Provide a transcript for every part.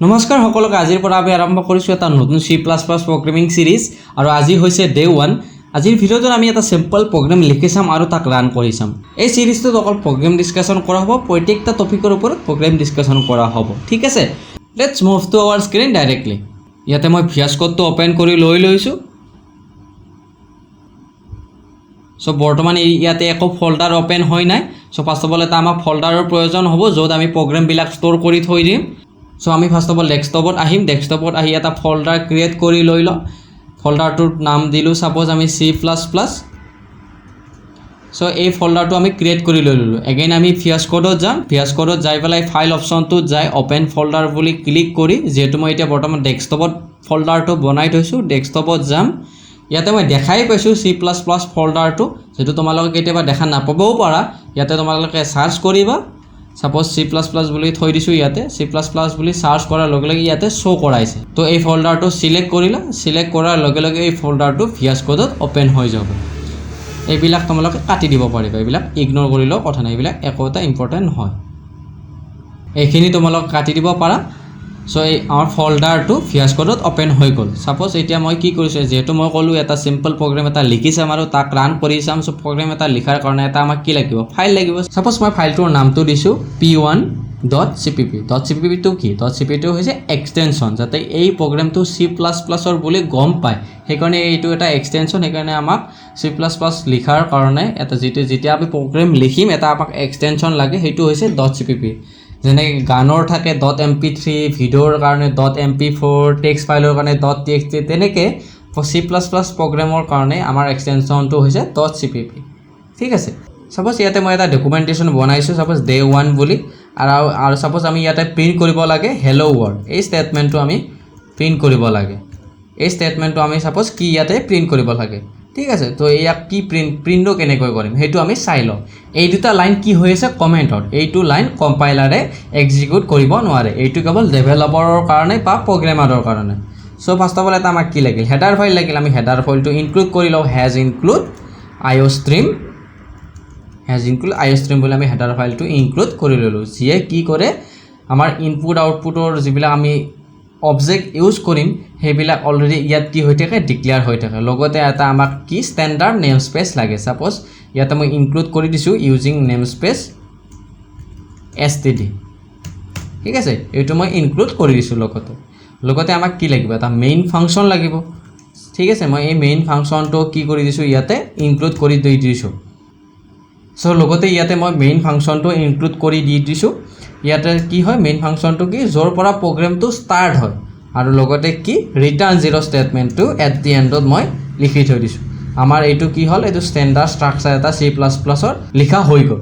নমস্কাৰ সকলোকে আজিৰ পৰা আমি আৰম্ভ কৰিছোঁ এটা নতুন C++ প্ৰগ্ৰামিং সিৰিজ আৰু আজি হৈছে ডে 1 আজিৰ ভিডিঅ'টোত আমি এটা সিম্পল প্ৰগ্ৰাম লিখি চাম আৰু তাক ৰান কৰি চাম এই সিৰিজটোত অকল প্ৰগ্ৰাম ডিসকাশন কৰা হ'ব প্ৰত্যেকটা টপিকৰ ওপৰত প্ৰগ্ৰাম ডিসকাশন কৰা হ'ব ঠিক আছে let's move to our screen directly ইয়াতে মই VS কোডটো ওপেন কৰি লৈছো সো বৰ্তমান ইয়াতে একো ফোল্ডাৰ ওপেন হৈ নাই সো ফাৰ্স্ট অফ অল এটা আমাৰ ফোল্ডাৰৰ প্ৰয়োজন হ'ব য'ত আমি প্ৰগ্ৰাম বিলাক ষ্ট'ৰ কৰি থৈ দিম সো আমি ফাৰ্স্ট অফ অল ডেস্কটপত আহিম ডেস্কটপত আহি এটা ফোল্ডাৰ ক্ৰিয়েট কৰি লৈলো ফোল্ডাৰটোৰ নাম দিলো সাপোজ আমি C++ সো এই ফোল্ডাৰটো আমি ক্ৰিয়েট কৰি লৈলো এগেইন আমি VS কোডত যাম VS কোডত যাই পেলাই ফাইল অপচনটোত যাই ওপেন ফোল্ডাৰ বুলি ক্লিক কৰি যেহেতু মই এটা বৰ্তমান ডেস্কটপত ফোল্ডাৰটো বনাই থৈছো ডেস্কটপত যাম ইয়াতে মই দেখাই পাইছো C++ ফোল্ডাৰটো যেটো তোমালোকে কেতিয়াবা দেখা নাপাবও পাৰা ইয়াতে তোমালোকে সাৰ্চ কৰিবা সাপোজ C++ বুলি থৈ দিছো ইয়াতে C++ বুলি সাৰ্চ কৰাৰ লগে লগে ইয়াতে শো কৰাইছে তো এই ফোল্ডাৰটো সিলেক্ট কৰিলা সিলেক্ট কৰাৰ লগে লগে এই ফোল্ডাৰটো VS কোডত ওপেন হৈ যাব এইবিলাক তোমালোকে কাটি দিব পাৰিবা এইবিলাক ইগনোৰ কৰিলেও কথা নাই এইবিলাক একোটা ইম্পৰ্টেন্ট নহয় এইখিনি তোমালোকে কাটি দিব পাৰা সো এই আমাৰ ফোল্ডাৰটো VS কোডত ওপেন হৈ গল সাপোজ এতিয়া মই কি কৰিছো যেহেতু মই কলো এটা সিম্পল প্ৰগ্ৰাম এটা লিখিছাম আৰু তাক ৰান কৰি চাম সো প্ৰগ্ৰাম এটা লিখাৰ কাৰণে এটা আমাক কি লাগিব ফাইল লাগিব সাপোজ মই ফাইলটোৰ নামটো দিছো p1.cpp .cpp টো কি .cpp টো হৈছে এক্সটেনশন যাতে এই প্ৰগ্ৰামটো C++ ৰ বুলি গম পায় সেইকাৰণে এইটো এটা এক্সটেনশন সেইকাৰণে আমাক C++ লিখাৰ কাৰণে এটা যেতিয়া আমি প্ৰগ্ৰাম লিখিম এটা আমাক এক্সটেনশন লাগে সেইটো হৈছে .cpp যেনে গানৰ থাকে .mp3 ভিডিওৰ কাৰণে .mp4 টেক্সট ফাইলৰ কাৰণে .txt তেনেকে C++ প্ৰগ্ৰামৰ কাৰণে আমাৰ এক্সটেনশনটো হৈছে .cpp ঠিক আছে সাপোজ ইয়াতে মই এটা ডকুমেন্টেশন বনাইছো সাপোজ ডে 1 বুলি আৰু সাপোজ আমি ইয়াতে প্ৰিন্ট কৰিব লাগে হেলো ওয়াৰ্ল্ড এই স্টেটমেন্টটো আমি প্ৰিন্ট কৰিব লাগে এই স্টেটমেন্টটো আমি সাপোজ কি ইয়াতে প্ৰিন্ট কৰিব লাগে ঠিক আছে তো ইয়াক কি প্ৰিন্টটো কেনেকৈ কৰিম হেতু আমি চাই লও এই দুটা লাইন কি হৈ আছে কমেন্টত এইটো লাইন কম্পাইলাৰে এক্সিকিউট কৰিব নোৱাৰে এইটো কেৱল ডেভেলপাৰৰ কাৰণে বা প্ৰগ্ৰামাৰৰ কাৰণে সো ফাৰ্স্ট অফ অল এটা আমাক কি লাগিল হেডাৰ ফাইল লাগিল আমি হেডাৰ ফাইলটো ইনক্লুড কৰি লও has include iostream বুলি আমি হেডাৰ ফাইলটো ইনক্লুড কৰি ললো যিয়ে কি কৰে আমাৰ ইনপুট আউটপুটৰ যিবিলাক আমি অবজেক্ট ইউজ কৰিম হেবিলাক অলৰেডি ইয়াত কি হৈ থাকে ডিক্লেয়াৰ হৈ থাকে লগতে এটা আমাক কি স্ট্যান্ডাৰ্ড নেমস্পেস লাগে সাপোজ ইয়াতে মই ইনক্লুড কৰি দিছো ইউজিং নেমস্পেস std ঠিক আছে এইটো মই ইনক্লুড কৰি দিছো লগতে আমাক কি লাগিব এটা মেইন ফাংচন লাগিব ঠিক আছে মই এই মেইন ফাংচনটো কি কৰি দিছো ইয়াতে ইনক্লুড কৰি দিছো সো লগতে ইয়াতে মই মেইন ফাংচনটো ইনক্লুড কৰি দিছো ইয়াতে কি হয় মেইন ফাংচনটো কি জোৰ পৰা প্ৰগ্ৰামটো স্টাৰ্ট হয় আৰু লগতে কি ৰিটাৰ্ন 0 স্টেটমেন্টটো এট দি এন্ডত মই লিখি থৈ দিছো আমাৰ এইটো কি হল এইটো স্ট্যান্ডাৰ্ড স্ট্ৰাকচাৰ এটা C++ ৰ লিখা হৈ গল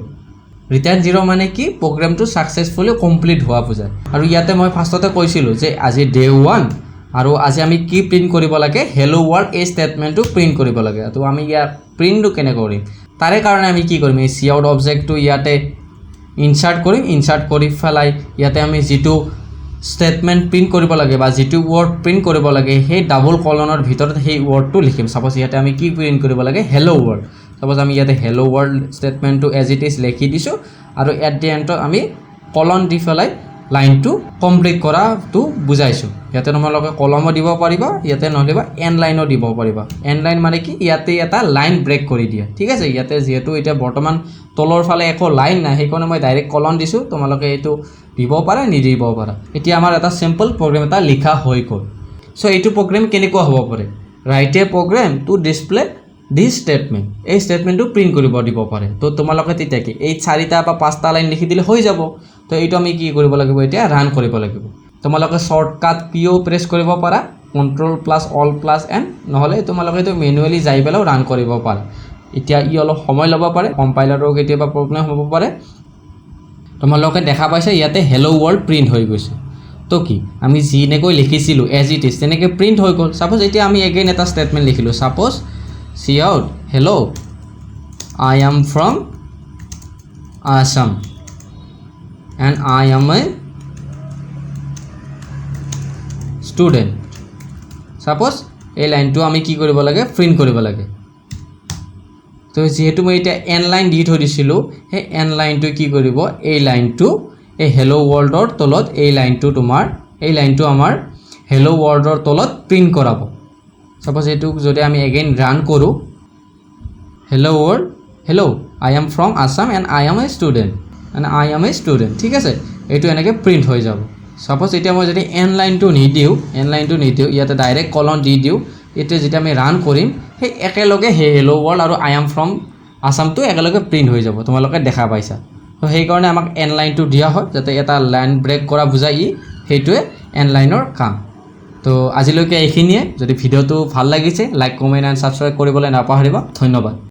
ৰিটাৰ্ন 0 মানে কি প্ৰগ্ৰামটো সাকসেসফুলি কমপ্লিট হোৱা বুজায় আৰু ইয়াতে মই ফাৰ্স্টতে কৈছিলো যে আজি ডে 1 আৰু আজি আমি কি প্ৰিন্ট কৰিব লাগে হেলো ওয়াৰ্ল্ড এই স্টেটমেন্টটো প্ৰিন্ট কৰিব লাগে তো আমি ইয়াৰ প্ৰিন্টটো কেনে কৰিম তাৰে কাৰণে আমি কি কৰিম এই cout অবজেক্টটো ইয়াতে ইনসাৰ্ট কৰি ফেলাই ইয়াতে আমি যেটো স্টেটমেন্ট প্ৰিন্ট কৰিব লাগে বা যেটো ওয়াৰ্ড প্ৰিন্ট কৰিব লাগে সেই ডাবল কলনৰ ভিতৰত সেই ওয়াৰ্ডটো লিখিম সাপোজ ইয়াতে আমি কি প্ৰিন্ট কৰিব লাগে হেলো ওয়াৰ্ল্ড সাপোজ আমি ইয়াতে হেলো ওয়াৰ্ল্ড স্টেটমেন্টটো এজ ইট ইজ লিখি দিছো আৰু এট দি এন্ডত আমি কলন দি ফেলাই লাইনটো কমপ্লিট কৰাটো বুজাইছো ইয়াতে তোমালোকে কলমো দিব পাৰিবা ইয়াতে নহলেবা এন লাইনও দিব পাৰিবা এন লাইন মানে কি ইয়াতে এটা লাইন ব্ৰেক কৰি দিয়া ঠিক আছে ইয়াতে যেহেতু এটা বৰ্তমান তলৰ ফালে একো লাইন নাই সেইকাৰণে মই ডাইৰেক্ট কলন দিছো তোমালোকে এইটো দিব পাৰা নিদিব পাৰা এতিয়া আমাৰ এটা সিম্পল প্ৰগ্ৰাম এটা লিখা হৈ গল সো এইটো প্ৰগ্ৰাম কেনেকুৱা হ'ব পাৰে write a program to display this statement এই স্টেটমেন্টটো প্ৰিন্ট কৰিব দিব পাৰে তো তোমালোকে তেতিয়া কি এই 4টা বা 5টা লাইন লিখি দিলে হৈ যাব তো এইটো আমি কি কৰিব লাগিব এতিয়া ৰান কৰিব লাগিব তোমালোকে শৰ্টকাট কিও প্ৰেছ কৰিব পাৰা Ctrl+Alt+N নহলে তোমালোকে তো ম্যানুয়ালি যাই পেলাও ৰান কৰিব পাৰা এতিয়া ই অলপ সময় ল'ব পাৰে কম্পাইলাৰৰ কেতিয়াবা প্ৰবলেম হ'ব পাৰে তোমালোকে দেখা পাইছে ইয়াতে হেলো ওয়াৰ্ল্ড প্ৰিন্ট হৈ গৈছে তো কি আমি জিনেকৈ লিখিছিলো এজ ইট ইজ তেনেকৈ প্ৰিন্ট হৈ গল সাপোজ এতিয়া আমি এগেইন এটা স্টেটমেন্ট লিখিলো suppose cout hello I am from Assam and I am a student suppose এই লাইনটো আমি কি কৰিব লাগে প্ৰিন্ট কৰিব লাগে তো যেহেতু মই এটা এন লাইন দি থৈ দিছিলো এই এন লাইনটো কি কৰিব এই লাইনটো এই হেলো ওয়াৰ্ল্ডৰ তলত এই লাইনটো তোমাৰ এই লাইনটো আমাৰ হেল্ল' ৱৰ্ল্ডৰ তলত প্ৰিণ্ট কৰাব সাপোজ এইটো যদি আমি এগেইন ৰান কৰোঁ hello' world hello' I am from Assam and I M a student ঠিক আছে এইটো এনেকৈ প্ৰিণ্ট হৈ যাব সাপোজ এতিয়া মই যদি এন লাইনটো নিদিওঁ ইয়াতে ডাইৰেক্ট কলন দি দিওঁ এতিয়া যেতিয়া আমি ৰান কৰিম সেই একেলগে সেই হেল্ল' ৱৰ্ল্ড আৰু আই এম ফ্ৰম আছামটো একেলগে প্ৰিণ্ট হৈ যাব তোমালোকে দেখা পাইছা তো সেইকাৰণে আমাক এন লাইনটো দিয়া হয় যাতে এটা লাইন ব্ৰেক কৰা বুজাই সেইটোৱে এন লাইনৰ কাম তো আজিলৈকে এইখিনিয়ে যদি ভিডিঅ'টো ভাল লাগিছে লাইক কমেণ্ট এণ্ড ছাবস্ক্ৰাইব কৰিবলৈ নাপাহৰিবা ধন্যবাদ